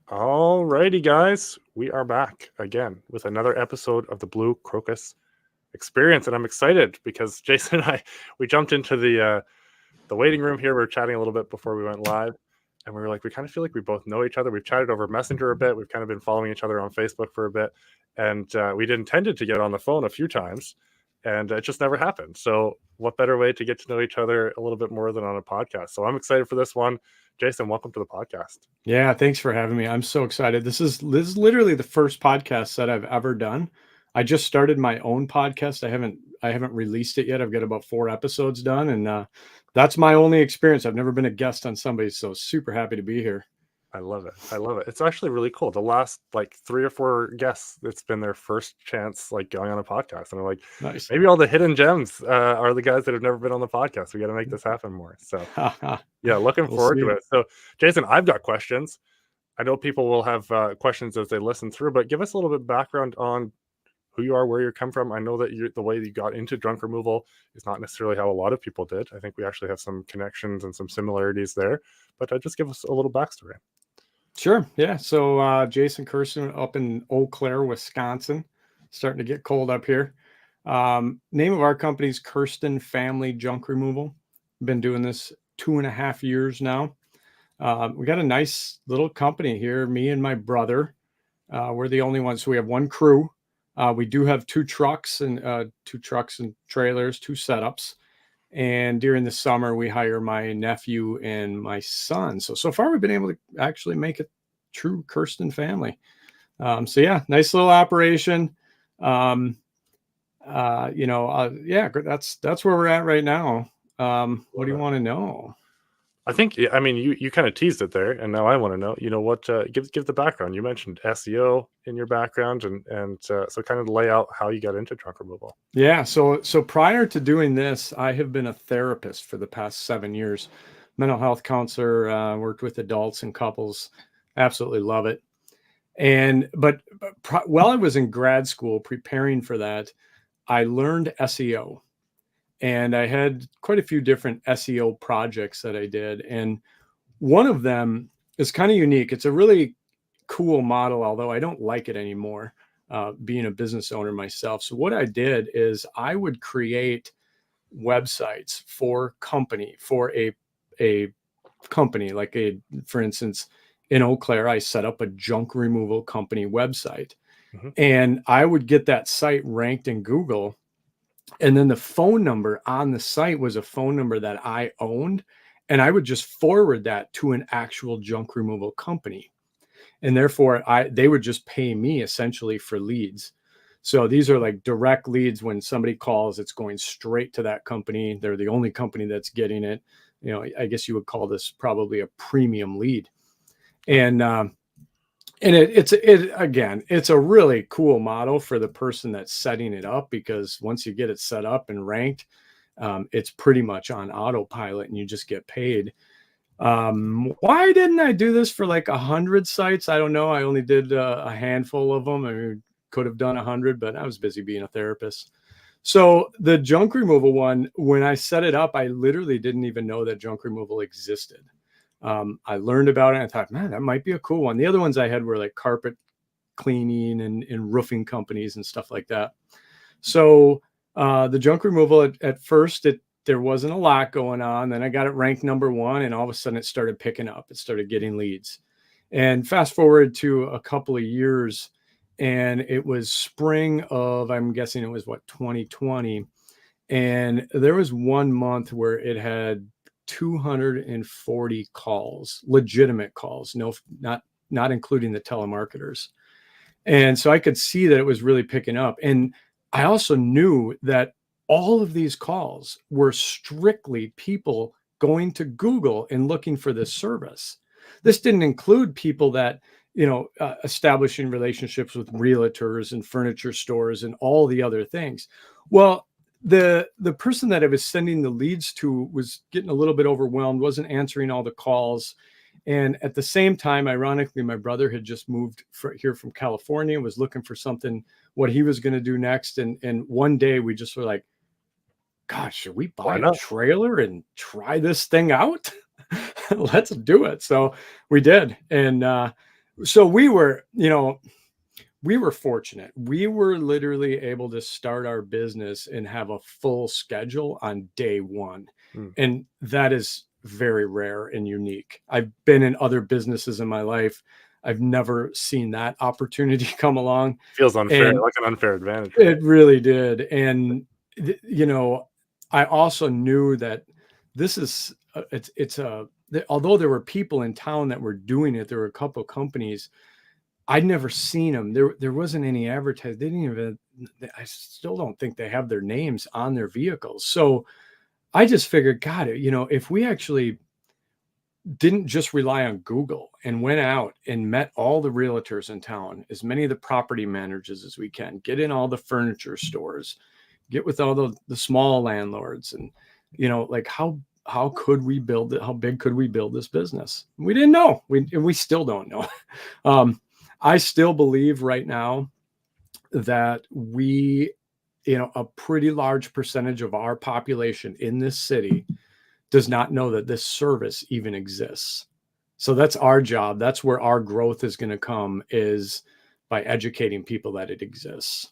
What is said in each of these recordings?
Alrighty, guys, we are back again with another episode of the Blue Crocus Experience, and I'm excited because Jason and we jumped into the waiting room here. We were chatting a little bit before we went live, and we were like, we kind of feel like we both know each other. We've chatted over Messenger a bit. We've kind of been following each other on Facebook for a bit, and we'd intended to get on the phone a few times, and it just never happened. So, what better way to get to know each other a little bit more than on a podcast? So, I'm excited for this one. Jason, welcome to the podcast. Yeah, thanks for having me. I'm so excited. This is literally the first podcast that I've ever done. I just started my own podcast. I haven't released it yet. I've got about 4 episodes done, and that's my only experience. I've never been a guest on somebody, so super happy to be here. I love it. I love it. It's actually really cool. The last like 3 or 4 guests, it's been their first chance like going on a podcast, and I'm like, Nice. maybe all the hidden gems are the guys that have never been on the podcast. We got to make this happen more. So yeah, looking We'll forward see. to it. So Jason, I've got questions. I know people will have questions as they listen through, but give us a little bit of background on who you are, where you come from. I know that the way that you got into junk removal is not necessarily how a lot of people did. I think we actually have some connections and some similarities there, but just give us a little backstory. Sure. Yeah. So Jason, Kersten up in Eau Claire, Wisconsin. Starting to get cold up here. Name of our company is Kersten Family Junk Removal. Been doing this 2.5 years now. We got a nice little company here. Me and my brother. We're the only ones. So we have one crew. We do have 2 trucks and trailers, 2 setups. And during the summer, we hire my nephew and my son. So far, we've been able to actually make a true Kersten family. So yeah, nice little operation. Yeah, that's where we're at right now. What do you want to know? I think, I mean, you kind of teased it there, and now I want to know, what, give the background. You mentioned SEO in your background, and so kind of lay out how you got into junk removal. Yeah. So prior to doing this, I have been a therapist for the past 7 years, mental health counselor, worked with adults and couples. Absolutely love it. But while I was in grad school preparing for that, I learned SEO. And I had quite a few different SEO projects that I did. And one of them is kind of unique. It's a really cool model, although I don't like it anymore, being a business owner myself. So what I did is I would create websites for a company, like for instance, in Eau Claire, I set up a junk removal company website. Mm-hmm. And I would get that site ranked in Google. And then the phone number on the site was a phone number that I owned. And I would just forward that to an actual junk removal company. And therefore, they would just pay me essentially for leads. So these are like direct leads. When somebody calls, it's going straight to that company. They're the only company that's getting it. I guess you would call this probably a premium lead. And it's a really cool model for the person that's setting it up, because once you get it set up and ranked, it's pretty much on autopilot and you just get paid. Why didn't I do this for like 100 sites? I don't know. I only did a handful of them. I mean, could have done 100, but I was busy being a therapist. So the junk removal one, when I set it up, I literally didn't even know that junk removal existed. I learned about it and I thought, man, that might be a cool one. The other ones I had were like carpet cleaning and roofing companies and stuff like that. So the junk removal at first, there wasn't a lot going on. Then I got it ranked number 1, and all of a sudden it started picking up. It started getting leads. And fast forward to a couple of years, and it was spring of, I'm guessing it was 2020. And there was one month where it had 240 calls, legitimate calls, no, not including the telemarketers. And so I could see that it was really picking up. And I also knew that all of these calls were strictly people going to Google and looking for this service. This didn't include people that, establishing relationships with realtors and furniture stores and all the other things. Well, the person that I was sending the leads to was getting a little bit overwhelmed, wasn't answering all the calls. And at the same time, ironically, my brother had just moved here from California, was looking for something, what he was going to do next. And one day we just were like, gosh, should we buy a trailer and try this thing out? Let's do it. So we did. And So we were, we were fortunate. We were literally able to start our business and have a full schedule on day one. And that is very rare and unique. I've been in other businesses in my life. I've never seen that opportunity come along. Feels unfair, like an unfair advantage. It really did. And, I also knew that this is, although there were people in town that were doing it, there were a couple of companies. I'd never seen them. There wasn't any advertising. They didn't even, I still don't think they have their names on their vehicles. So I just figured, God, if we actually didn't just rely on Google and went out and met all the realtors in town, as many of the property managers as we can, get in all the furniture stores, get with all the small landlords, and, like how could we build it? How big could we build this business? We didn't know. We still don't know. I still believe right now that a pretty large percentage of our population in this city does not know that this service even exists. So that's our job. That's where our growth is going to come, is by educating people that it exists.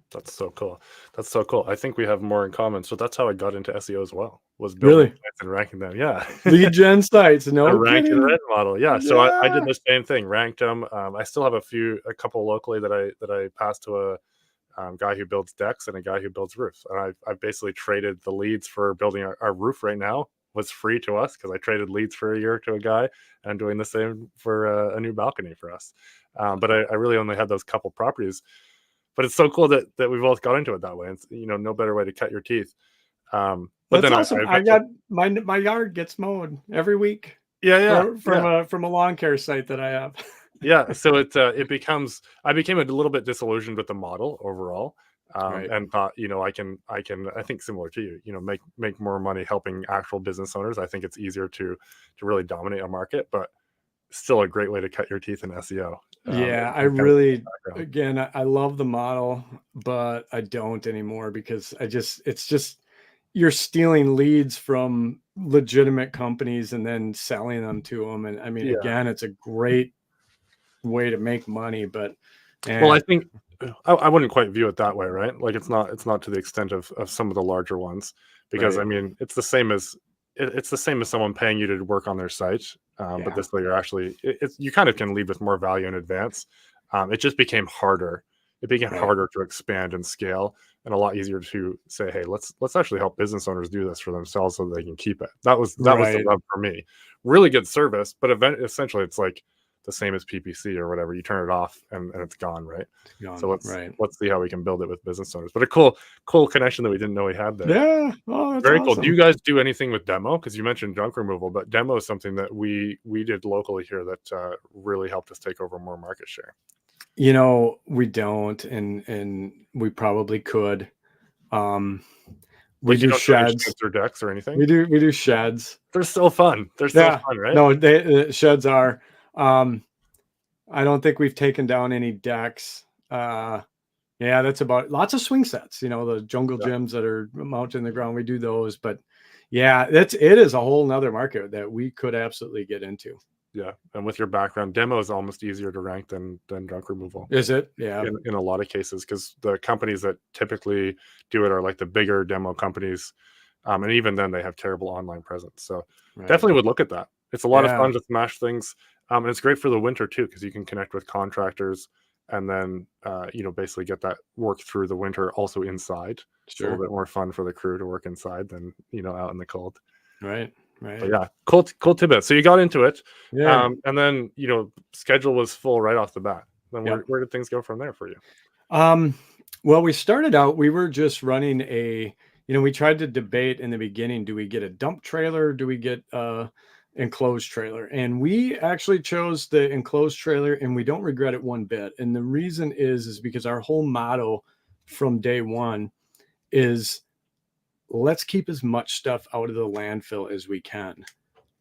That's so cool. That's so cool. I think we have more in common. So that's how I got into SEO as well, was building sites and ranking them. Yeah. Lead gen sites. No a rank kidding. and rent model. Yeah. So I did the same thing, ranked them. I still have a couple locally that I passed to a guy who builds decks and a guy who builds roofs. And I basically traded the leads for building our roof right now was free to us, because I traded leads for a year to a guy, and I'm doing the same for a new balcony for us. But I really only had those couple properties. But it's so cool that we both got into it that way. It's, no better way to cut your teeth. But that's then awesome. I got my yard gets mowed every week. Yeah. From a lawn care site that I have. Yeah. So I became a little bit disillusioned with the model overall. And thought, I think similar to you, make more money helping actual business owners. I think it's easier to really dominate a market, but still a great way to cut your teeth in SEO. Yeah, I really, again, I love the model, but I don't anymore, because it's just, you're stealing leads from legitimate companies and then selling them to them. And I mean, again, it's a great way to make money, but well, I think I wouldn't quite view it that way, right? Like it's not to the extent of some of the larger ones, because I mean, it's the same as someone paying you to work on their site. But this way, you're actually, you kind of can lead with more value in advance. It just became harder. It became harder to expand and scale, and a lot easier to say, hey, let's actually help business owners do this for themselves so they can keep it. That was the rub for me. Really good service, but essentially it's like the same as PPC or whatever. You turn it off and it's gone, right? So let's see how we can build it with business owners. But a cool connection that we didn't know we had there. Yeah, that's very awesome. cool. Do you guys do anything with demo? Because you mentioned junk removal, but demo is something that we did locally here that really helped us take over more market share. We don't, and we probably could. We do sheds or decks or anything. We do sheds. They're still fun. They're still fun, right? No, the sheds are. I don't think we've taken down any decks. That's about lots of swing sets. The jungle gyms that are mounted in the ground. We do those, but it is a whole nother market that we could absolutely get into. Yeah, and with your background, demo is almost easier to rank than junk removal. Is it? Yeah. In a lot of cases, because the companies that typically do it are like the bigger demo companies, and even then they have terrible online presence. So definitely would look at that. It's a lot of fun to smash things, and it's great for the winter too, because you can connect with contractors and then basically get that work through the winter also inside. It's a little bit more fun for the crew to work inside than out in the cold. Right. But yeah, cool tidbit. So you got into it, and then schedule was full right off the bat. Then where did things go from there for you? Well, we started out, we were just running we tried to debate in the beginning, do we get a dump trailer, or do we get enclosed trailer? And we actually chose the enclosed trailer, and we don't regret it one bit. And the reason is because our whole motto from day one is, let's keep as much stuff out of the landfill as we can,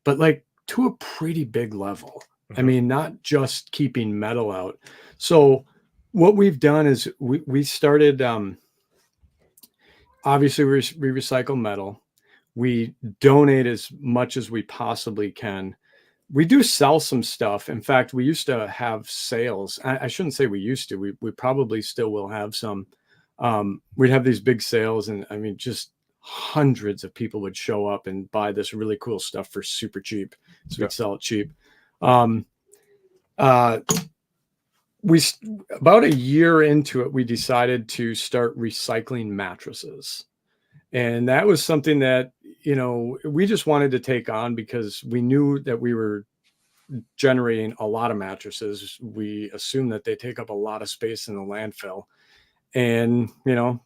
but like to a pretty big level. I mean, not just keeping metal out. So what we've done is we started, obviously we recycle metal. We donate as much as we possibly can. We do sell some stuff. In fact, we used to have sales. I shouldn't say we used to. We probably still will have some. We'd have these big sales, and I mean, just hundreds of people would show up and buy this really cool stuff for super cheap. So we'd sell it cheap. Um, uh, about a year into it, we decided to start recycling mattresses. And that was something that, we just wanted to take on because we knew that we were generating a lot of mattresses. We assume that they take up a lot of space in the landfill. And,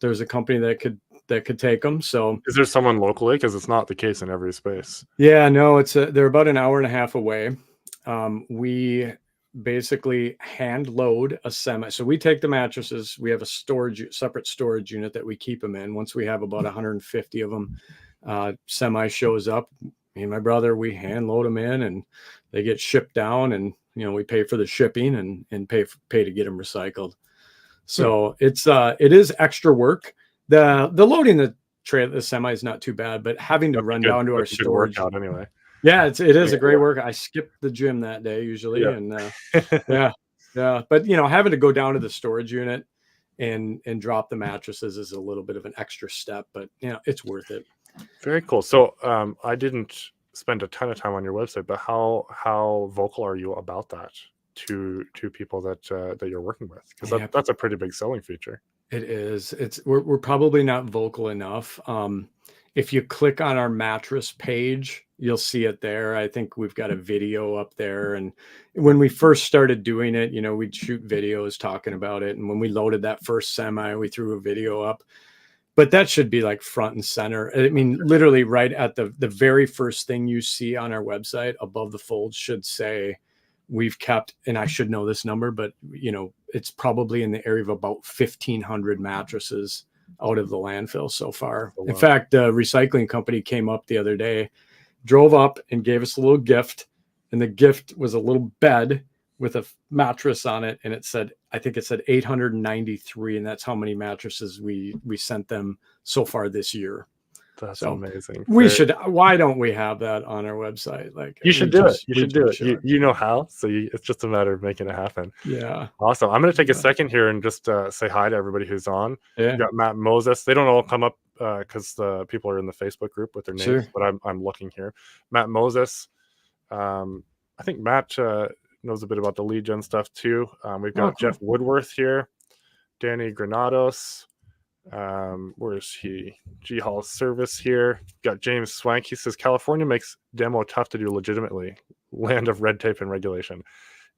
there's a company that could take them. So Is there someone locally? Because it's not the case in every space. yeah, no, they're about an hour and a half away. We basically hand load a semi. So we take the mattresses. We have a separate storage unit that we keep them in. Once we have about 150 of them, semi shows up. Me and my brother, we hand load them in, and they get shipped down, and we pay for the shipping and pay to get them recycled. So it is extra work. The loading the semi is not too bad, but having to run down to our storage workout anyway. Yeah, it is a great work. I skipped the gym that day usually, and yeah. But having to go down to the storage unit and drop the mattresses is a little bit of an extra step, but it's worth it. Very cool. So I didn't spend a ton of time on your website, but how vocal are you about that to people that you're working with? Because that's a pretty big selling feature. It is. We're probably not vocal enough. If you click on our mattress page, you'll see it there. I think we've got a video up there. And when we first started doing it, we'd shoot videos talking about it. And when we loaded that first semi, we threw a video up. But that should be like front and center. I mean, literally right at the very first thing you see on our website above the fold should say, we've kept, and I should know this number, but it's probably in the area of about 1,500 mattresses out of the landfill so far. Oh, wow. In fact, the recycling company came up the other day, drove up and gave us a little gift. And the gift was a little bed with a mattress on it. And I think it said 893. And that's how many mattresses we sent them so far this year. That's amazing. Why don't we have that on our website? Like you should do it. You should do it. You know how, so it's just a matter of making it happen. Yeah. Awesome. I'm going to take a second here and just say hi to everybody who's on. Yeah. You got Matt Moses. They don't all come up because the people are in the Facebook group with their names, but I'm looking here. Matt Moses. I think Matt knows a bit about the lead gen stuff too. We've got Jeff Woodworth here, Danny Granados. Where is he? G Hall Service here. Got James Swank. He says California makes demo tough to do legitimately. Land of red tape and regulation.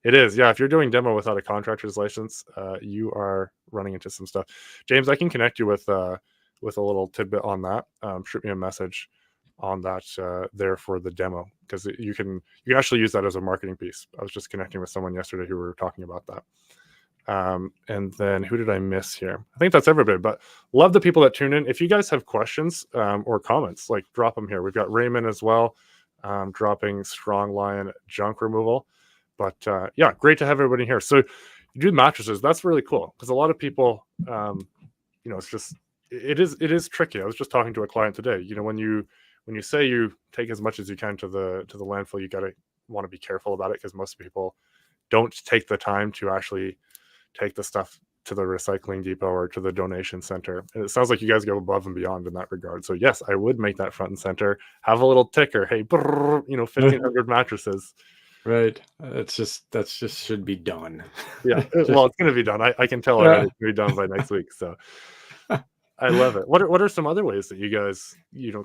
It is, yeah. If you're doing demo without a contractor's license, you are running into some stuff. James, I can connect you with a little tidbit on that. Shoot me a message on that there for the demo, because you can actually use that as a marketing piece. I was just connecting with someone yesterday who were talking about that. And then who did I miss here? I think that's everybody, but love the people that tune in. If you guys have questions or comments, like drop them here. We've got Raymond as well, dropping Strong Lion junk removal. But yeah, great to have everybody here. So you do mattresses. That's really cool, because a lot of people, it's just, it is tricky. I was just talking to a client today. When you say you take as much as you can to the landfill, you want to be careful about it, because most people don't take the time to actually take the stuff to the recycling depot or to the donation center. And it sounds like you guys go above and beyond in that regard. So yes, I would make that front and center, have a little ticker. Hey, 1,500 mattresses. Right. That just should be done. Yeah. Well, it's going to be done. I can tell already it's going to be done by next week. So I love it. What are some other ways that you guys,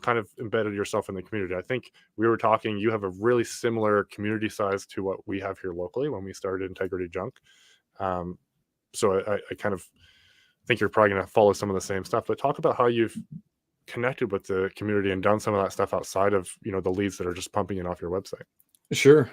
kind of embedded yourself in the community? I think we were talking, you have a really similar community size to what we have here locally when we started Integrity Junk. So I kind of think you're probably going to follow some of the same stuff, but talk about how you've connected with the community and done some of that stuff outside of, the leads that are just pumping in off your website. Sure.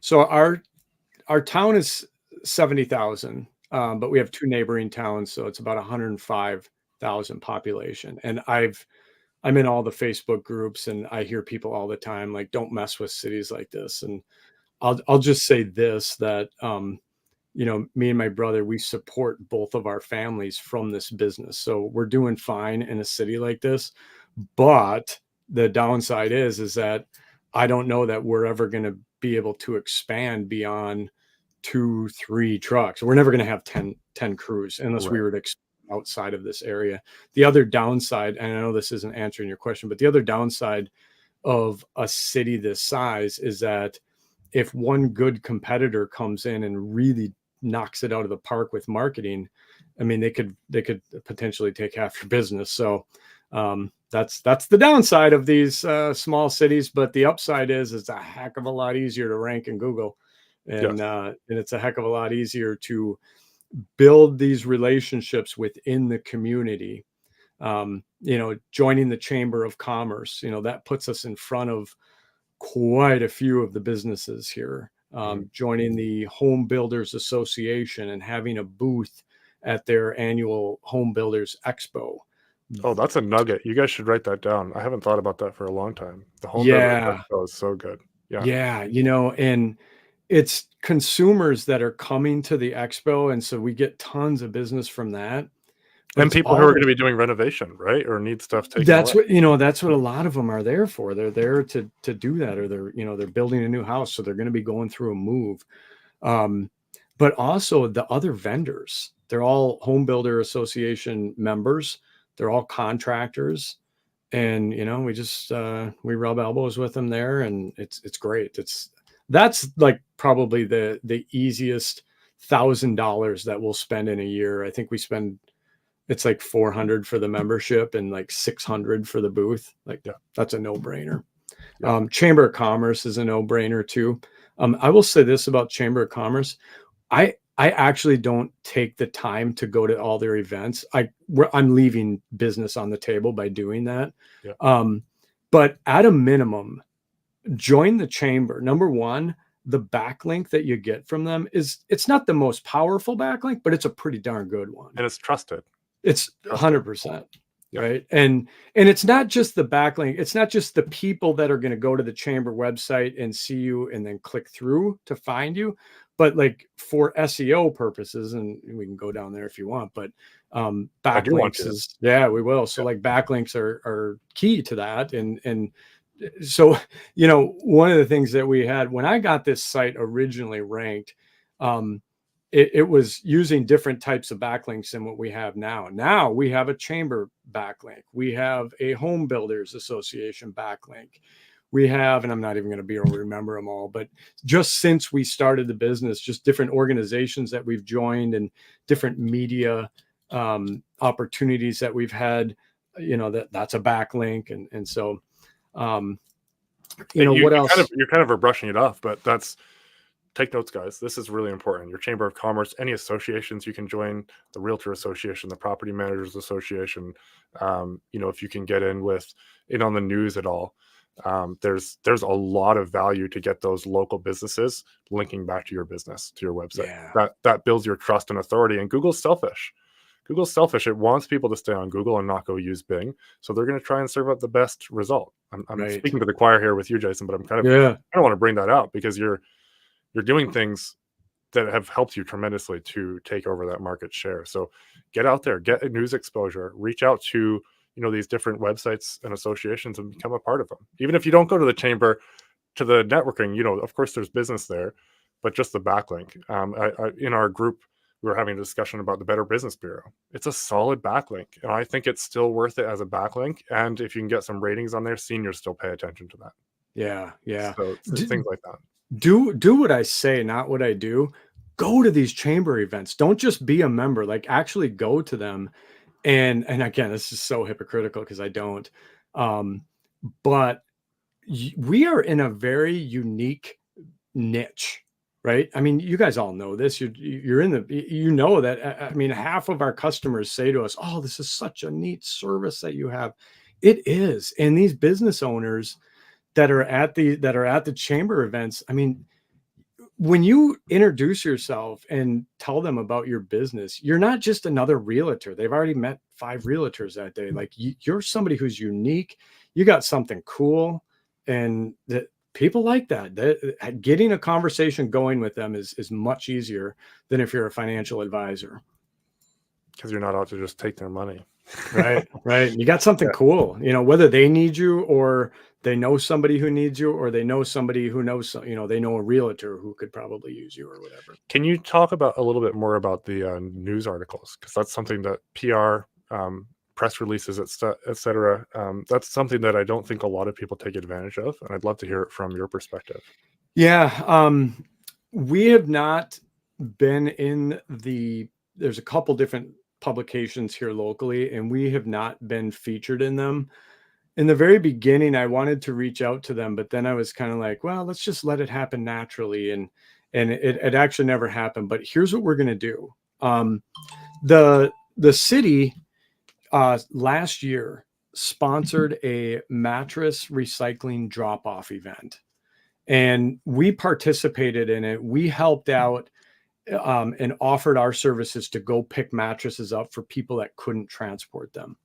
So our town is 70,000, but we have 2 neighboring towns. So it's about 105,000 population. And I'm in all the Facebook groups, and I hear people all the time, like, don't mess with cities like this. And I'll just say this, that, me and my brother, we support both of our families from this business. So we're doing fine in a city like this, but the downside is that I don't know that we're ever going to be able to expand beyond 2-3 trucks. We're never going to have 10 crews unless we were to expand outside of this area. The other downside, and I know this isn't answering your question, but the other downside of a city this size is that if one good competitor comes in and really knocks it out of the park with marketing, I mean, they could potentially take half your business. So that's the downside of these small cities. But the upside is it's a heck of a lot easier to rank in Google, and it's a heck of a lot easier to build these relationships within the community. Joining the Chamber of Commerce, that puts us in front of quite a few of the businesses here. Joining the Home Builders Association and having a booth at their annual Home Builders Expo. Oh, that's a nugget. You guys should write that down. I haven't thought about that for a long time. The Home Builders Expo is so good. Yeah, and it's consumers that are coming to the expo, and so we get tons of business from that. And people who are going to be doing renovation, right, or need stuff taken that's away. That's what a lot of them are there for. They're there to do that, or they're building a new house, so they're going to be going through a move. But also the other vendors, they're all Home Builder Association members. They're all contractors, and we just we rub elbows with them there, and it's great. That's like probably the easiest $1,000 that we'll spend in a year. I think it's like $400 for the membership and like $600 for the booth. That's a no-brainer. Chamber of Commerce is a no-brainer too. I will say this about Chamber of Commerce. I actually don't take the time to go to all their events. I'm leaving business on the table by doing that. But at a minimum, join the chamber. Number one, the backlink that you get from them it's not the most powerful backlink, but it's a pretty darn good one. And it's trusted. It's 100%. Right. And it's not just the backlink. It's not just the people that are going to go to the chamber website and see you and then click through to find you, but like for SEO purposes, and we can go down there if you want, but backlinks is, we will. So like backlinks are key to that. And so, one of the things that we had when I got this site originally ranked, it was using different types of backlinks than what we have now. Now we have a chamber backlink. We have a Home Builders Association backlink. We have, and I'm not even going to be able to remember them all, but just since we started the business, just different organizations that we've joined and different media opportunities that we've had, that's a backlink. And so, what else? You're kind of brushing it off, but take notes, guys. This is really important. Your Chamber of Commerce, any associations you can join, the Realtor Association, the Property Managers Association, if you can get in on the news at all, there's a lot of value to get those local businesses linking back to your business, to your website. That builds your trust and authority. And Google's selfish. It wants people to stay on Google and not go use Bing. So they're going to try and serve up the best result. I'm speaking to the choir here with you, Jason, but I don't want to bring that out because you're doing things that have helped you tremendously to take over that market share. So get out there, get news exposure, reach out to, these different websites and associations and become a part of them. Even if you don't go to the chamber, to the networking, of course there's business there, but just the backlink. In our group, we were having a discussion about the Better Business Bureau. It's a solid backlink, and I think it's still worth it as a backlink. And if you can get some ratings on there, seniors still pay attention to that. Yeah. So things like that. Do what I say, not what I do. Go to these chamber events. Don't just be a member, like actually go to them. And again, this is so hypocritical because I don't. But we are in a very unique niche, right? I mean, you guys all know this. You're in that. I mean, half of our customers say to us, "Oh, this is such a neat service that you have." It is, and these business owners that are at the chamber events, I mean, when you introduce yourself and tell them about your business, you're not just another realtor. They've already met 5 realtors that day. Like you're somebody who's unique. You got something cool, and that people like that. Getting a conversation going with them is much easier than if you're a financial advisor. Because you're not out to just take their money. Right. You got something cool, whether they need you or they know somebody who needs you, or they know somebody who knows, they know a realtor who could probably use you or whatever. Can you talk about a little bit more about the news articles? Because that's something that PR, press releases, et cetera. That's something that I don't think a lot of people take advantage of, and I'd love to hear it from your perspective. Yeah, we have not been in there's a couple different publications here locally, and we have not been featured in them. In the very beginning, I wanted to reach out to them, but then I was kind of like, well, let's just let it happen naturally. And it actually never happened. But here's what we're going to do. The city last year sponsored a mattress recycling drop-off event, and we participated in it. We helped out and offered our services to go pick mattresses up for people that couldn't transport them.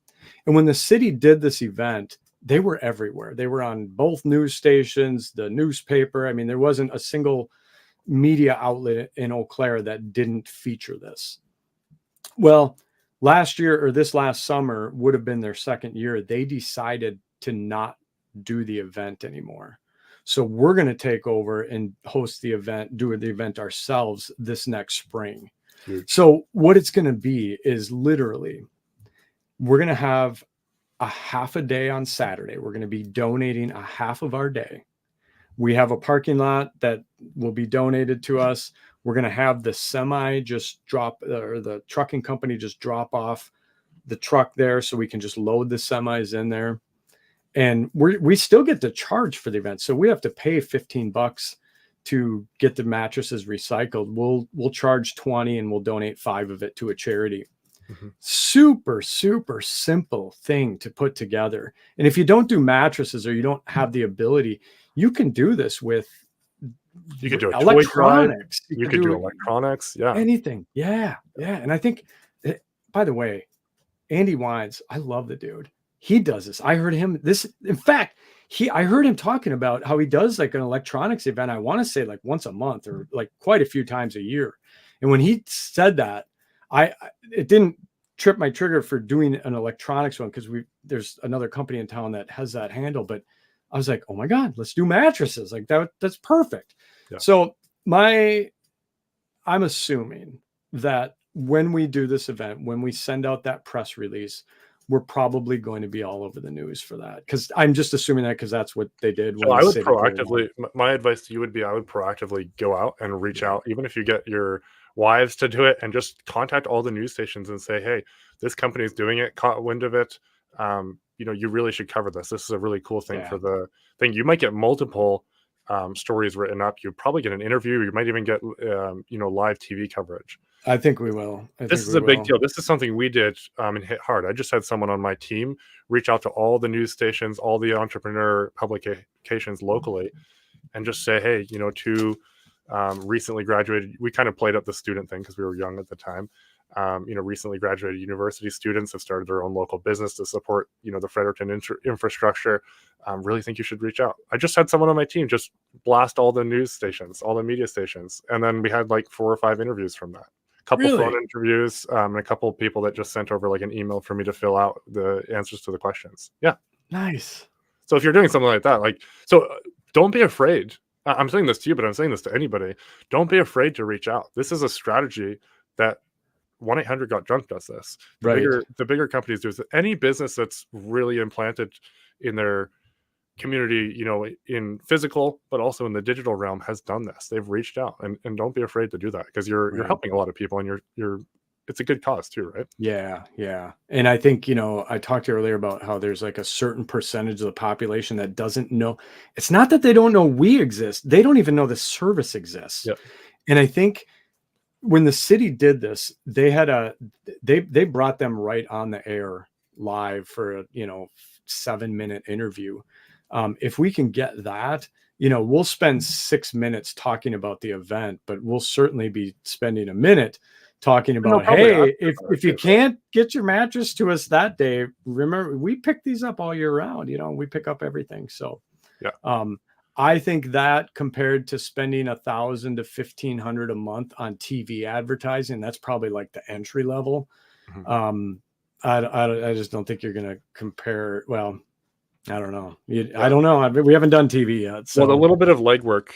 And when the city did this event, they were everywhere. They were on both news stations, the newspaper. I mean, there wasn't a single media outlet in Eau Claire that didn't feature this. Well, last year, or this last summer would have been their second year, they decided to not do the event anymore. So we're going to take over and host the event, do the event ourselves this next spring. Huge. So what it's going to be is literally, we're going to have a half a day on Saturday. We're going to be donating a half of our day. We have a parking lot that will be donated to us. We're going to have the semi just drop, or the trucking company just drop off the truck there, so we can just load the semis in there. And we still get to charge for the event. So we have to pay $15 to get the mattresses recycled. We'll charge 20 and we'll donate 5 of it to a charity. Mm-hmm. Super, super simple thing to put together. And if you don't do mattresses, or you don't have the ability, you can do this with, you could do electronics. You could do electronics. Yeah. Anything. Yeah. Yeah. And I think, by the way, Andy Wines, I love the dude. He does this. I heard him in fact, I heard him talking about how he does like an electronics event. I want to say like once a month, or like quite a few times a year. And when he said that, it didn't trip my trigger for doing an electronics one, because there's another company in town that has that handle. But I was like, oh my God, let's do mattresses. Like that's perfect. Yeah. So I'm assuming that when we do this event, when we send out that press release, we're probably going to be all over the news for that. Because I'm just assuming that, because that's what they did. So I would proactively, my advice to you would be, I would proactively go out and reach out, even if you get your wives to do it, and just contact all the news stations and say, hey, this company is doing it, caught wind of it. You really should cover this. This is a really cool thing for the thing. You might get multiple stories written up. You probably get an interview. You might even get, live TV coverage. I think we will. This is a big deal. This is something we did and hit hard. I just had someone on my team reach out to all the news stations, all the entrepreneur publications locally, and just say, hey, two recently graduated. We kind of played up the student thing because we were young at the time. Recently graduated university students have started their own local business to support, the Fredericton infrastructure. Really think you should reach out. I just had someone on my team just blast all the news stations, all the media stations. And then we had like 4 or 5 interviews from that. Couple phone interviews, and a couple of people that just sent over like an email for me to fill out the answers to the questions. Yeah. Nice. So if you're doing something like that, don't be afraid. I'm saying this to you, but I'm saying this to anybody. Don't be afraid to reach out. This is a strategy that 1-800-GOT-JUNK does this. The bigger companies do this. Any business that's really implanted in their community, in physical, but also in the digital realm, has done this. They've reached out, and don't be afraid to do that, because you're helping a lot of people, and it's a good cause too, right? Yeah. Yeah. And I think, I talked to you earlier about how there's like a certain percentage of the population that doesn't know. It's not that they don't know we exist. They don't even know the service exists. Yep. And I think when the city did this, they had they brought them right on the air live for a 7-minute interview. If we can get that, we'll spend 6 minutes talking about the event, but we'll certainly be spending a minute talking about, hey, if you can't get your mattress to us that day, remember, we pick these up all year round. We pick up everything. So I think that, compared to spending $1,000 to $1,500 a month on TV advertising, that's probably like the entry level. Mm-hmm. I just don't think you're going to compare. Well, I don't know. I don't know. We haven't done TV yet. So Well, the little bit of legwork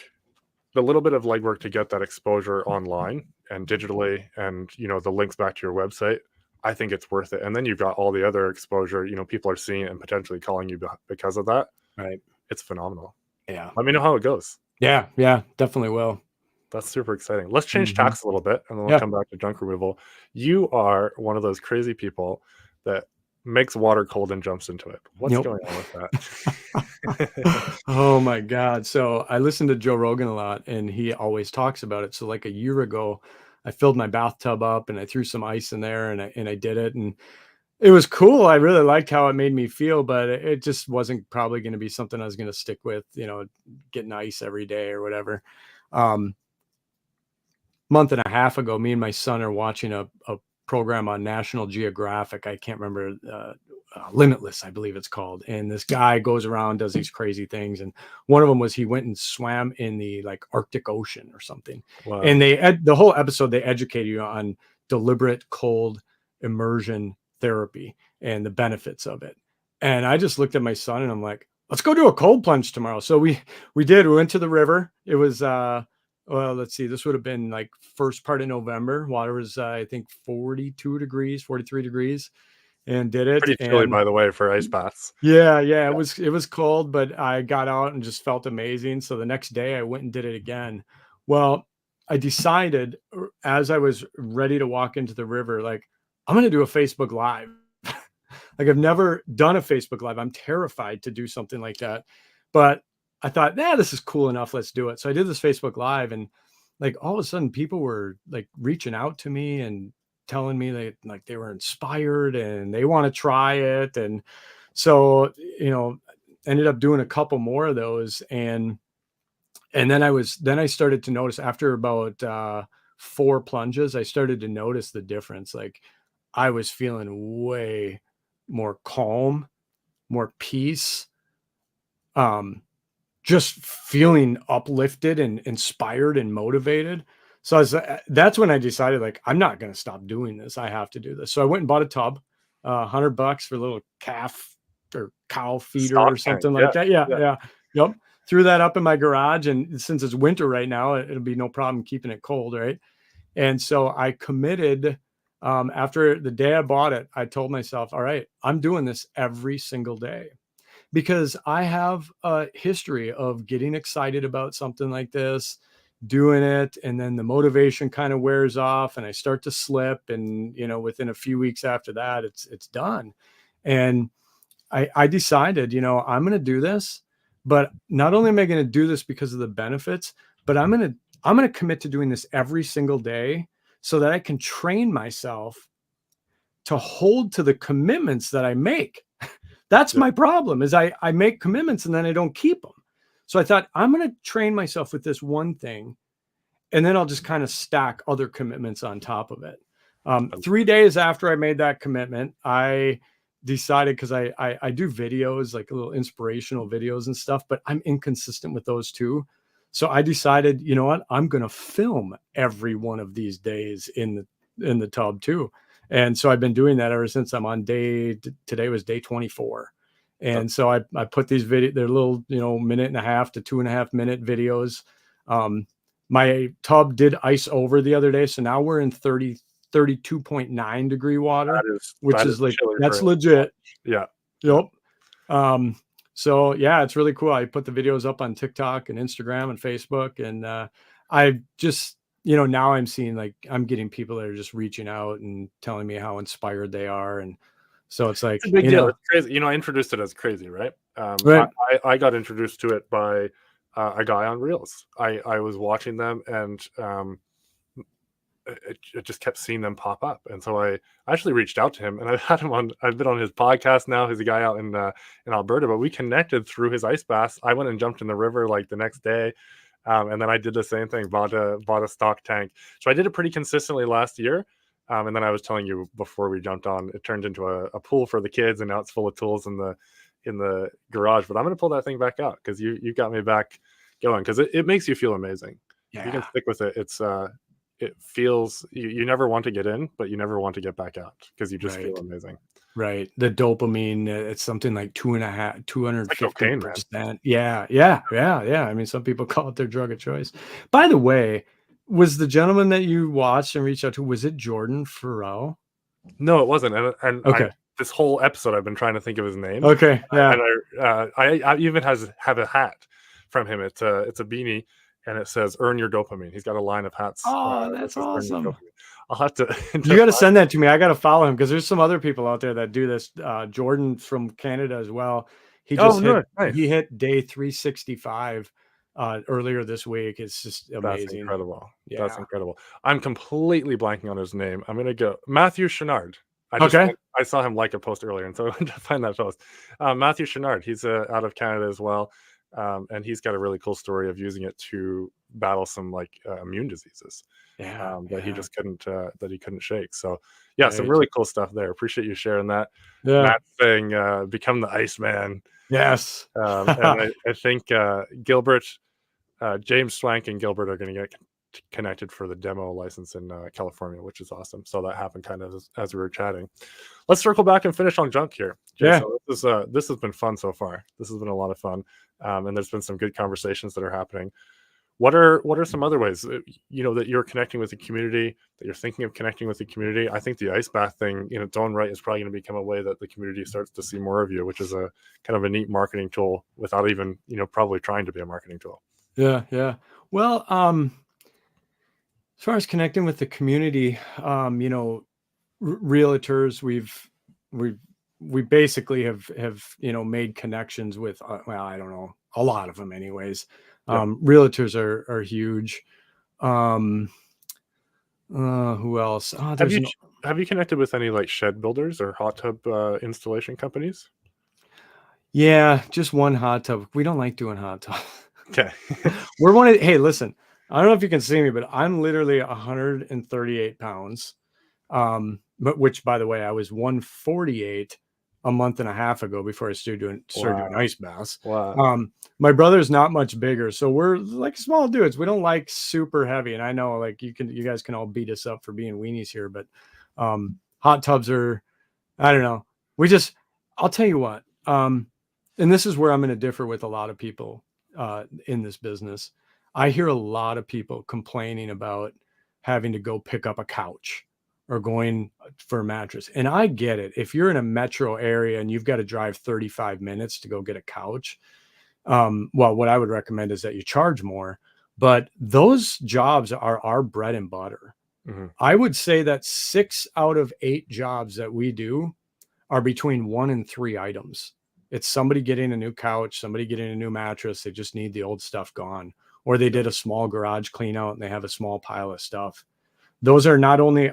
to get that exposure online and digitally, and the links back to your website, I think it's worth it. And then you've got all the other exposure. People are seeing it and potentially calling you because of that. right. It's phenomenal. Yeah. Let me know how it goes. Yeah. Definitely will. That's super exciting. Let's change Mhm. tacks a little bit, and then we'll come back to junk removal. You are one of those crazy people that makes water cold and jumps into it. What's Yep. going on with that? Oh my God. So I listen to Joe Rogan a lot, and he always talks about it. So like a year ago, I filled my bathtub up and I threw some ice in there, and I did it, and it was cool. I really liked how it made me feel, but it just wasn't probably going to be something I was going to stick with, getting ice every day or whatever. Month and a half ago, me and my son are watching a program on National Geographic. I can't remember, Limitless, I believe it's called. And this guy goes around, does these crazy things. And one of them was he went and swam in the like Arctic Ocean or something. Wow. And the whole episode, they educate you on deliberate cold immersion therapy and the benefits of it. And I just looked at my son and I'm like, let's go do a cold plunge tomorrow. So we went to the river. It was, well, let's see, this would have been like first part of November. Water was, I think 42 degrees, 43 degrees, and did it. Pretty chilly, And by the way, for ice baths. yeah, it was cold, but I got out and just felt amazing. So the next day I went and did it again. Well, I decided as I was ready to walk into the river, like, I'm going to do a Facebook Live. Like, I've never done a Facebook Live. I'm terrified to do something like that. But I thought, this is cool enough. Let's do it. So I did this Facebook Live, and like all of a sudden people were like reaching out to me and telling me they were inspired and they want to try it. And so, ended up doing a couple more of those. And then I started to notice after about 4 plunges, I started to notice the difference. Like, I was feeling way more calm, more peace, just feeling uplifted and inspired and motivated. So that's when I decided, like, I'm not going to stop doing this. I have to do this. So I went and bought a tub, $100 for a little calf or cow feeder Stock or something tank. like that. Yeah. Yep. Threw that up in my garage. And since it's winter right now, it'll be no problem keeping it cold. Right. And so I committed, after the day I bought it, I told myself, all right, I'm doing this every single day, because I have a history of getting excited about something like this, doing it, and then the motivation kind of wears off and I start to slip. And, within a few weeks after that, it's done. And I decided, I'm going to do this, but not only am I going to do this because of the benefits, but I'm going to commit to doing this every single day so that I can train myself to hold to the commitments that I make. That's my problem, is I make commitments and then I don't keep them. So I thought, I'm going to train myself with this one thing, and then I'll just kind of stack other commitments on top of it. 3 days after I made that commitment, I decided, because I do videos, like little inspirational videos and stuff, but I'm inconsistent with those too. So I decided, you know what, I'm going to film every one of these days in the tub too. And so I've been doing that ever since. I'm on today was day 24. And so I put these they're little, minute and a half to 2.5 minute videos. My tub did ice over the other day. So now we're in 32.9 degree water, which is like, that's legit. Yeah. Yep. So yeah, it's really cool. I put the videos up on TikTok and Instagram and Facebook, and I just, now I'm seeing, like, I'm getting people that are just reaching out and telling me how inspired they are. And so it's like, it's a big deal. It's crazy. I introduced it as crazy, right? Right. I got introduced to it by a guy on Reels. I was watching them, and it just kept seeing them pop up. And so I actually reached out to him, and I've been on his podcast now. He's a guy out in Alberta, but we connected through his ice baths. I went and jumped in the river like the next day. And then I did the same thing, bought a stock tank. So I did it pretty consistently last year. And then I was telling you before we jumped on, it turned into a pool for the kids, and now it's full of tools in the garage. But I'm going to pull that thing back out, because you got me back going, because it makes you feel amazing. Yeah. You can stick with it. it feels you never want to get in, but you never want to get back out because you just Right. feel amazing. Right. The dopamine, it's something like 250%. Yeah. I mean, some people call it their drug of choice. By the way, was the gentleman that you watched and reached out to, was it Jordan Farrell? No, it wasn't. And Okay. this whole episode, I've been trying to think of his name. Okay. Yeah. And I even have a hat from him. It's a beanie, and it says "Earn your dopamine." He's got a line of hats. Oh, That that's says, "Earn your awesome. dopamine." I'll have to. You got to send that to me. I got to follow him because there's some other people out there that do this. Jordan from Canada as well. He just he hit day 365 earlier this week. It's just amazing. That's incredible. Yeah. That's incredible. I'm completely blanking on his name. I'm gonna go Matthew Chenard. I saw him like a post earlier, and so I went to find that post. Matthew Chenard, he's out of Canada as well, and he's got a really cool story of using it to battle some like immune diseases that he just couldn't shake. So yeah, some really cool stuff there. Appreciate you sharing that. Yeah. Matt saying become the Iceman. Yes. And I think Gilbert, James Swank and Gilbert are going to get connected for the demo license in California, which is awesome. So that happened kind of as we were chatting. Let's circle back and finish on junk here. Jason, this has been fun so far. This has been a lot of fun, and there's been some good conversations that are happening. What are some other ways that you're connecting with the community, that you're thinking of connecting with the community? I think the ice bath thing in its own right is probably going to become a way that the community starts to see more of you, which is a kind of a neat marketing tool without even probably trying to be a marketing tool. Yeah. Well, as far as connecting with the community, realtors, we basically have made connections with I don't know, a lot of them anyways. Realtors are huge. Who else? Have you connected with any like shed builders or hot tub installation companies? Yeah, just one hot tub. We don't like doing hot tub. Okay. Hey, listen, I don't know if you can see me, but I'm literally 138 pounds. But which, by the way, I was 148 a month and a half ago before I started doing ice baths. Wow. My brother's not much bigger, so we're like small dudes. We don't like super heavy. And I know like you guys can all beat us up for being weenies here, but hot tubs are, I don't know. I'll tell you what, and this is where I'm going to differ with a lot of people in this business. I hear a lot of people complaining about having to go pick up a couch or going for a mattress. And I get it. If you're in a metro area and you've got to drive 35 minutes to go get a couch, well, what I would recommend is that you charge more, but those jobs are our bread and butter. Mm-hmm. I would say that 6 out of 8 jobs that we do are between 1 and 3 items. It's somebody getting a new couch, somebody getting a new mattress. They just need the old stuff gone, or they did a small garage clean out and they have a small pile of stuff. Those are not only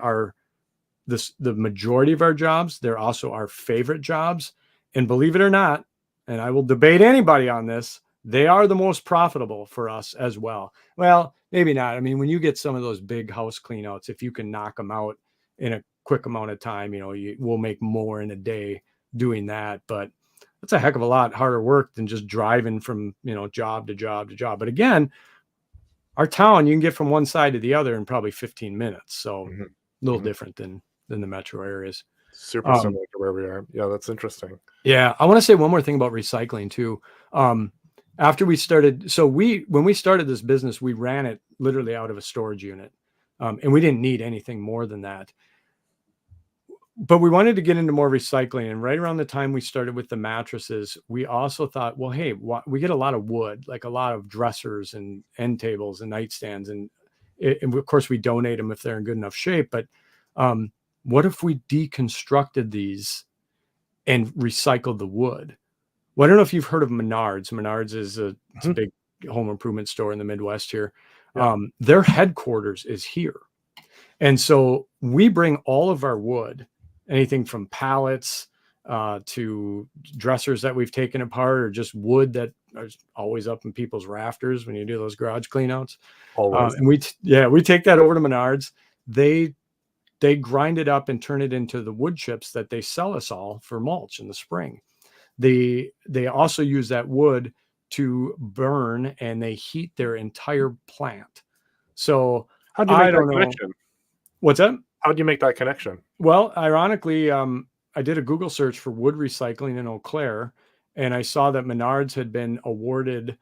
the majority of our jobs, they're also our favorite jobs. And believe it or not, and I will debate anybody on this, they are the most profitable for us as well. Well, maybe not. I mean, when you get some of those big house cleanouts, if you can knock them out in a quick amount of time, you will make more in a day doing that. But that's a heck of a lot harder work than just driving from, job to job to job. But again, our town, you can get from one side to the other in probably 15 minutes. So a little different than the metro areas. Super similar to where we are. Yeah, that's interesting. Yeah. I want to say one more thing about recycling too. After we started, when we started this business, we ran it literally out of a storage unit. And we didn't need anything more than that. But we wanted to get into more recycling. And right around the time we started with the mattresses, we also thought, well, hey, we get a lot of wood, like a lot of dressers and end tables and nightstands. And of course, we donate them if they're in good enough shape. But what if we deconstructed these and recycled the wood? Well, I don't know if you've heard of Menards. Menards is a big home improvement store in the Midwest here. Yeah. Their headquarters is here. And so we bring all of our wood, anything from pallets to dressers that we've taken apart, or just wood that is always up in people's rafters when you do those garage cleanouts. And we take that over to Menards. They grind it up and turn it into the wood chips that they sell us all for mulch in the spring. They also use that wood to burn, and they heat their entire plant. So How do you make I that don't know. connection? What's that? How do you make that connection? Well, ironically, I did a Google search for wood recycling in Eau Claire, and I saw that Menards had been awarded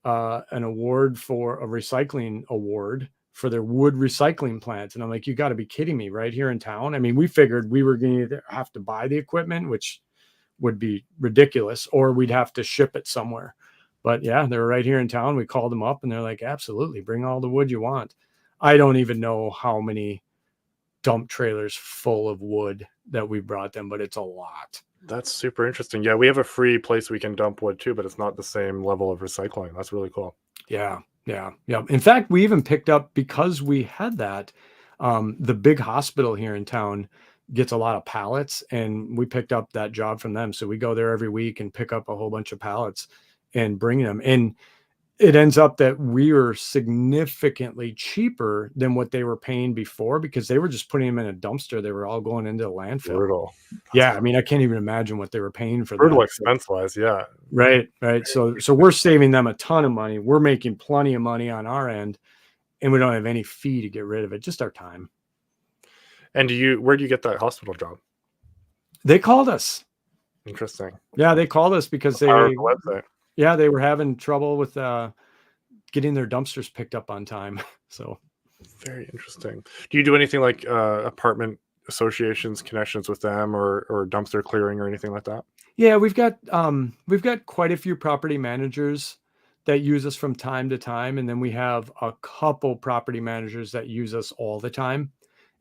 an award for a recycling award for their wood recycling plant. And I'm like, you got to be kidding me, right here in town. I mean, we figured we were going to have to buy the equipment, which would be ridiculous, or we'd have to ship it somewhere. But yeah, they're right here in town. We called them up and they're like, absolutely, bring all the wood you want. I don't even know how many dump trailers full of wood that we brought them, but it's a lot. That's super interesting. Yeah, we have a free place we can dump wood too, but it's not the same level of recycling. That's really cool. Yeah. In fact, we even picked up, because we had that, the big hospital here in town gets a lot of pallets, and we picked up that job from them. So we go there every week and pick up a whole bunch of pallets and bring them. And it ends up that we are significantly cheaper than what they were paying before, because they were just putting them in a dumpster. They were all going into the landfill. Brutal. Yeah. I mean, I can't even imagine what they were paying for Brutal that. expense wise. Yeah. Right. So we're saving them a ton of money. We're making plenty of money on our end, and we don't have any fee to get rid of it, just our time. And where do you get that hospital job? They called us. Interesting. Yeah, they called us because they website. Yeah, they were having trouble with getting their dumpsters picked up on time. So very interesting. Do you do anything like apartment associations, connections with them, or dumpster clearing or anything like that? Yeah, we've got quite a few property managers that use us from time to time, and then we have a couple property managers that use us all the time,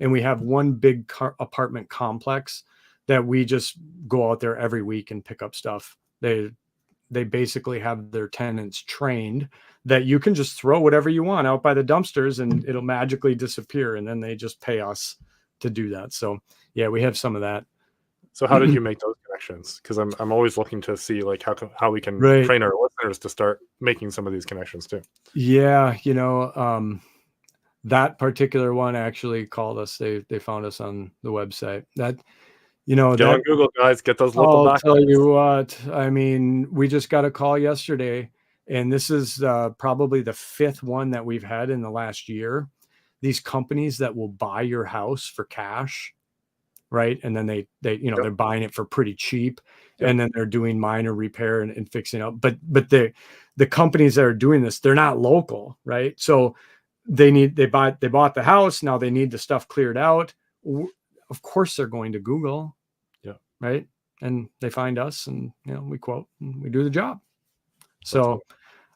and we have one big apartment complex that we just go out there every week and pick up stuff. They basically have their tenants trained that you can just throw whatever you want out by the dumpsters and it'll magically disappear, and then they just pay us to do that. So yeah, we have some of that. So how did you make those connections? Because I'm always looking to see like how we can train our listeners to start making some of these connections too. Yeah, that particular one actually called us. They found us on the website. Get on Google, guys. Get those local I'll tell you what. I mean, we just got a call yesterday, and this is probably the 5th one that we've had in the last year. These companies that will buy your house for cash, right? And then they're buying it for pretty cheap, and then they're doing minor repair and fixing up. But the companies that are doing this, they're not local, right? So they bought the house. Now they need the stuff cleared out. Of course they're going to Google, right? And they find us, and we quote and we do the job. So,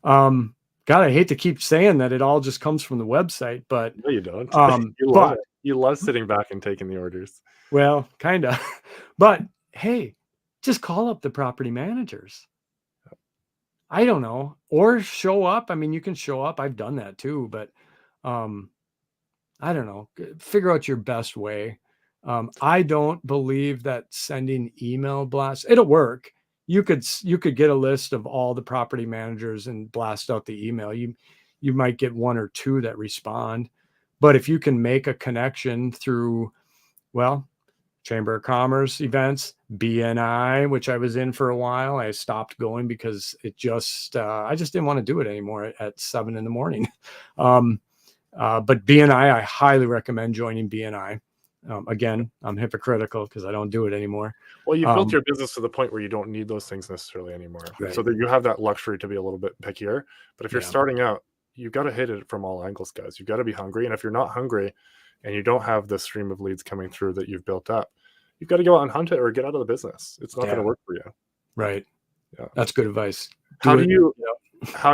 God, I hate to keep saying that it all just comes from the website, but no, you don't. You love it. You love sitting back and taking the orders. Well, kind of, but hey, just call up the property managers. I don't know, or show up. I mean, you can show up. I've done that too, but I don't know. Figure out your best way. I don't believe that sending email blasts, it'll work. You could get a list of all the property managers and blast out the email. You might get 1 or 2 that respond, but if you can make a connection through, Chamber of Commerce events, BNI, which I was in for a while, I stopped going because it just I just didn't want to do it anymore at 7 a.m. But BNI, I highly recommend joining BNI. Again, I'm hypocritical because I don't do it anymore. Well, you built your business to the point where you don't need those things necessarily anymore. Right. So that you have that luxury to be a little bit pickier. But if you're starting out, you've got to hit it from all angles, guys. You've got to be hungry. And if you're not hungry and you don't have the stream of leads coming through that you've built up, you've got to go out and hunt it or get out of the business. It's not going to work for you. Right. Yeah. That's good advice. How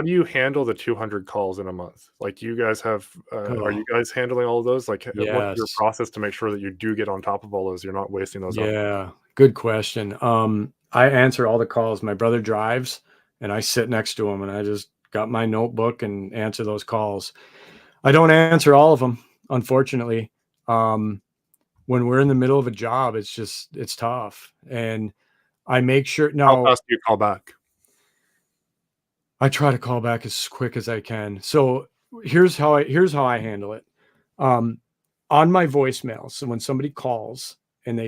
do you handle the 200 calls in a month? Like, do you guys have, are you guys handling all of those? Like, what's your process to make sure that you do get on top of all those? You're not wasting those. Yeah. Good question. I answer all the calls. My brother drives and I sit next to him and I just got my notebook and answer those calls. I don't answer all of them, unfortunately. When we're in the middle of a job, it's tough. And I make sure. Now, how fast do you call back? I try to call back as quick as I can. So here's how I handle it. On my voicemail. So when somebody calls and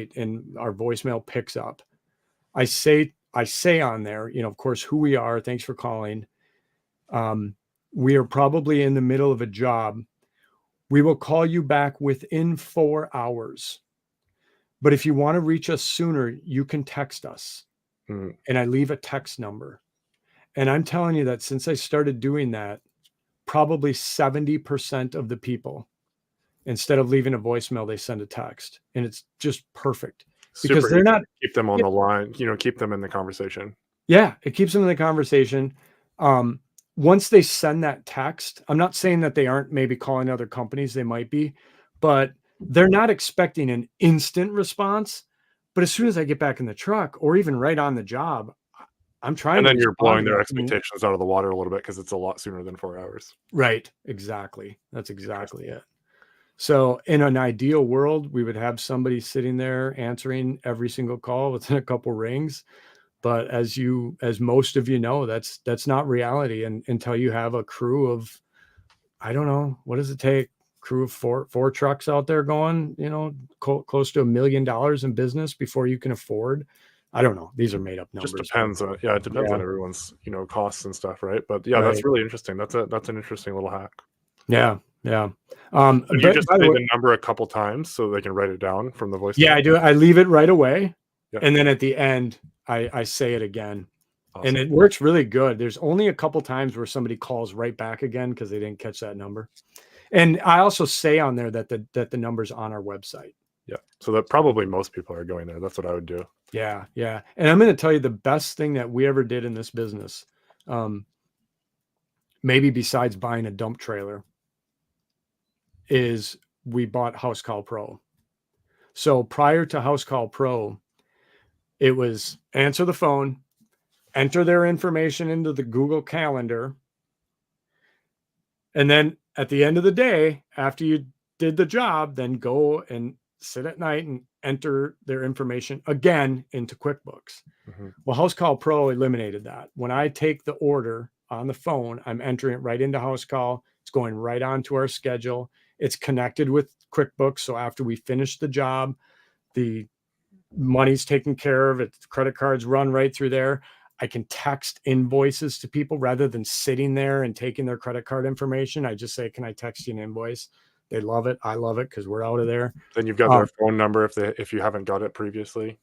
our voicemail picks up, I say on there, of course, who we are. Thanks for calling. We are probably in the middle of a job. We will call you back within 4 hours. But if you want to reach us sooner, you can text us. Mm. And I leave a text number. And I'm telling you that since I started doing that, probably 70% of the people, instead of leaving a voicemail, they send a text. And it's just perfect because Super they're easy not, to keep them on the line, keep them in the conversation. yeah, it keeps them in the conversation. Once they send that text, I'm not saying that they aren't maybe calling other companies, they might be, but they're not expecting an instant response. But as soon as I get back in the truck or even right on the job, I'm trying And to then you're respond blowing to their that. expectations out of the water a little bit because it's a lot sooner than 4 hours. Right. Exactly. That's exactly it. So in an ideal world, we would have somebody sitting there answering every single call within a couple rings. But as most of you know, that's not reality. And until you have a crew of, I don't know, what does it take? Crew of four trucks out there going, close to $1 million in business before you can afford. I don't know. These are made up numbers. Just depends on, it depends on everyone's, costs and stuff. Right. But yeah, Right. that's really interesting. That's an interesting little hack. Yeah. Yeah. So you just say the number a couple times so they can write it down from the voicemail? Yeah, I do. I leave it right away. Yeah. And then at the end, I say it again. Awesome. And it works really good. There's only a couple times where somebody calls right back again because they didn't catch that number. And I also say on there that the number's on our website. Yeah. So that probably most people are going there. That's what I would do. Yeah. Yeah. And I'm going to tell you the best thing that we ever did in this business, maybe besides buying a dump trailer, is we bought Housecall Pro. So prior to Housecall Pro, it was answer the phone, enter their information into the Google Calendar, and then at the end of the day, after you did the job, then go and sit at night and enter their information again into QuickBooks. Mm-hmm. Well, Housecall Pro eliminated that. When I take the order on the phone, I'm entering it right into Housecall. It's going right onto our schedule. It's connected with QuickBooks. So after we finish the job, the money's taken care of. It's credit cards run right through there. I can text invoices to people rather than sitting there and taking their credit card information. I just say, can I text you an invoice? They love it. I love it because we're out of there. Then you've got their phone number if you haven't got it previously.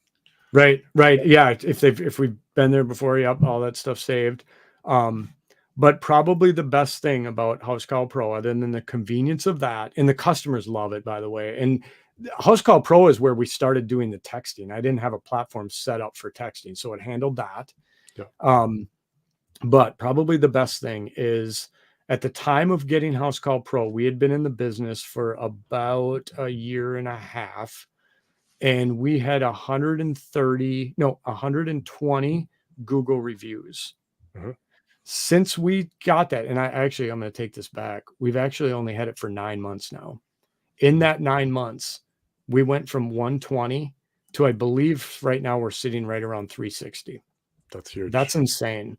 Right. Yeah. If we've been there before, yep, all that stuff saved. But probably the best thing about Housecall Pro, other than the convenience of that, and the customers love it, by the way. And Housecall Pro is where we started doing the texting. I didn't have a platform set up for texting, so it handled that. Yeah. But probably the best thing is at the time of getting Housecall Pro, we had been in the business for about a year and a half, and we had 120 Google reviews. Mm-hmm. Since we got that, and I'm going to take this back. We've actually only had it for 9 months now. In that 9 months, we went from 120 to, I believe right now we're sitting right around 360. That's huge. That's insane.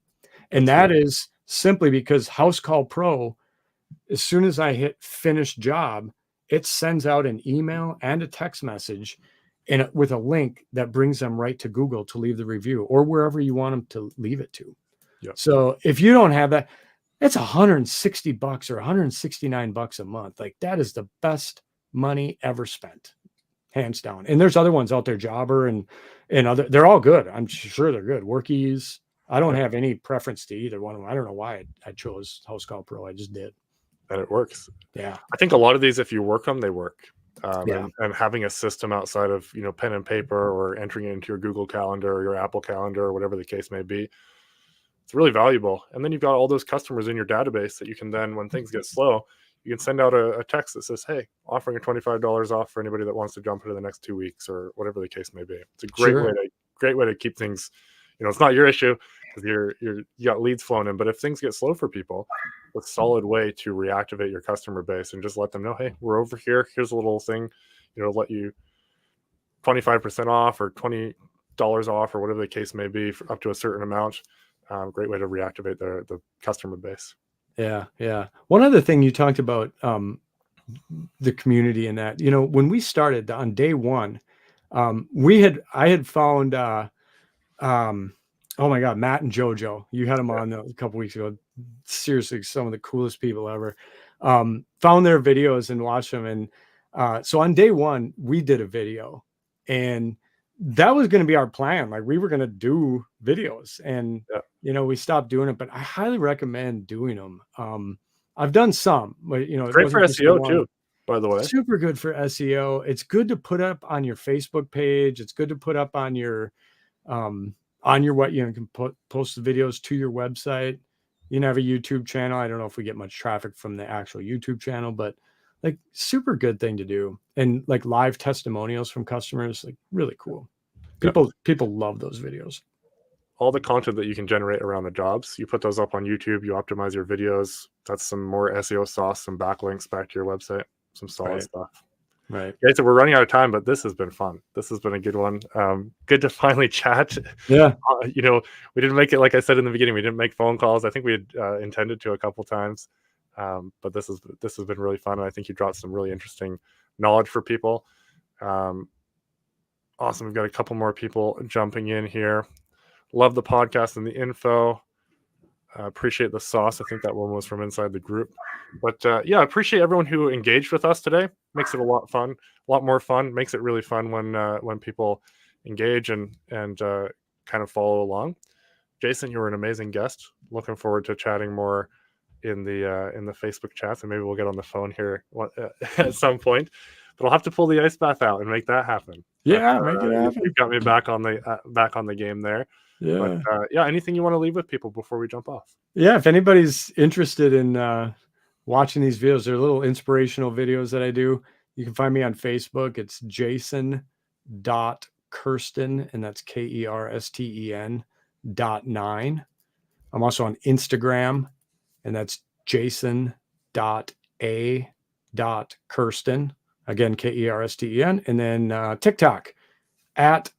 And that is simply because Housecall Pro, as soon as I hit finish job, it sends out an email and a text message with a link that brings them right to Google to leave the review or wherever you want them to leave it to. Yep. So if you don't have that, it's $160 or $169 a month. Like that is the best money ever spent, hands down. And there's other ones out there, Jobber and other, they're all good. I'm sure they're good. Workies. I don't have any preference to either one of them. I don't know why I chose Housecall Pro. I just did. And it works. Yeah. I think a lot of these, if you work them, they work. And having a system outside of, pen and paper or entering it into your Google Calendar or your Apple Calendar or whatever the case may be, it's really valuable. And then you've got all those customers in your database that you can then, when things get slow, you can send out a text that says, hey, offering $25 off for anybody that wants to jump into the next 2 weeks or whatever the case may be. It's a great way to keep things, it's not your issue because you got leads flowing in. But if things get slow for people, a solid way to reactivate your customer base and just let them know, hey, we're over here. Here's a little thing, let you 25% off or $20 off or whatever the case may be for up to a certain amount. Great way to reactivate the customer base. Yeah. Yeah. One other thing you talked about, the community and that, when we started on day one, I had found, oh my God, Matt and JoJo. You had them on a couple weeks ago. Seriously, some of the coolest people ever. found their videos and watched them. And so on day one, we did a video, and that was going to be our plan. Like, we were going to do videos, and we stopped doing it, but I highly recommend doing them. I've done some, but it Great for wasn't just the SEO one. too, by the way. Super good for SEO. It's good to put up on your Facebook page. It's good to put up on your what you can post the videos to your website. You can have a YouTube channel. I don't know if we get much traffic from the actual YouTube channel, but like, super good thing to do. And like, live testimonials from customers, like, really cool. People love those videos. All the content that you can generate around the jobs, you put those up on YouTube, you optimize your videos. That's some more SEO sauce, some backlinks back to your website, some solid stuff. Right. Okay, so we're running out of time, but this has been fun. This has been a good one. Good to finally chat. Yeah. We didn't make it, like I said in the beginning, we didn't make phone calls. I think we had intended to a couple times, but this has been really fun. And I think you dropped some really interesting knowledge for people. Awesome. We've got a couple more people jumping in here. Love the podcast and the info. Appreciate the sauce. I think that one was from inside the group. But I appreciate everyone who engaged with us today. Makes it a lot more fun. Makes it really fun when people engage and kind of follow along. Jason, you were an amazing guest. Looking forward to chatting more in the Facebook chats, and maybe we'll get on the phone here at some point. But I'll have to pull the ice bath out and make that happen. Yeah, make it happen. You've got me back on the game there. Yeah. But anything you want to leave with people before we jump off? Yeah, if anybody's interested in watching these videos, they're little inspirational videos that I do. You can find me on Facebook. It's Jason.Kersten, and that's Kersten .9. I'm also on Instagram, and that's Jason.A.Kersten. Again, Kersten, and then TikTok at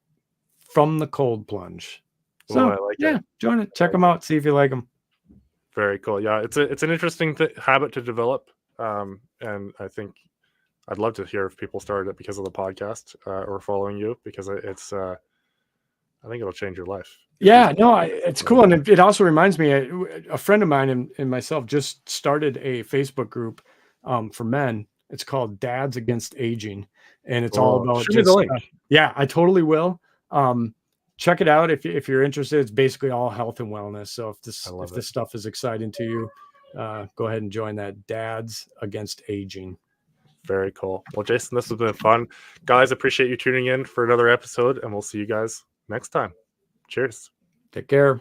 From the Cold Plunge. So I like it. Join it. Check them out. See if you like them. Very cool. Yeah, it's an interesting habit to develop, and I think I'd love to hear if people started it because of the podcast or following you, because it's I think it'll change your life. Yeah, no, it's cool, and it also reminds me. A friend of mine and myself just started a Facebook group for men. It's called Dads Against Aging, and it's all about just the link. I totally will. Check it out if you're interested. It's basically all health and wellness. So if this stuff is exciting to you, go ahead and join that. Dads Against Aging. Very cool. Well, Jason, this has been fun. Guys, appreciate you tuning in for another episode, and we'll see you guys next time. Cheers. Take care.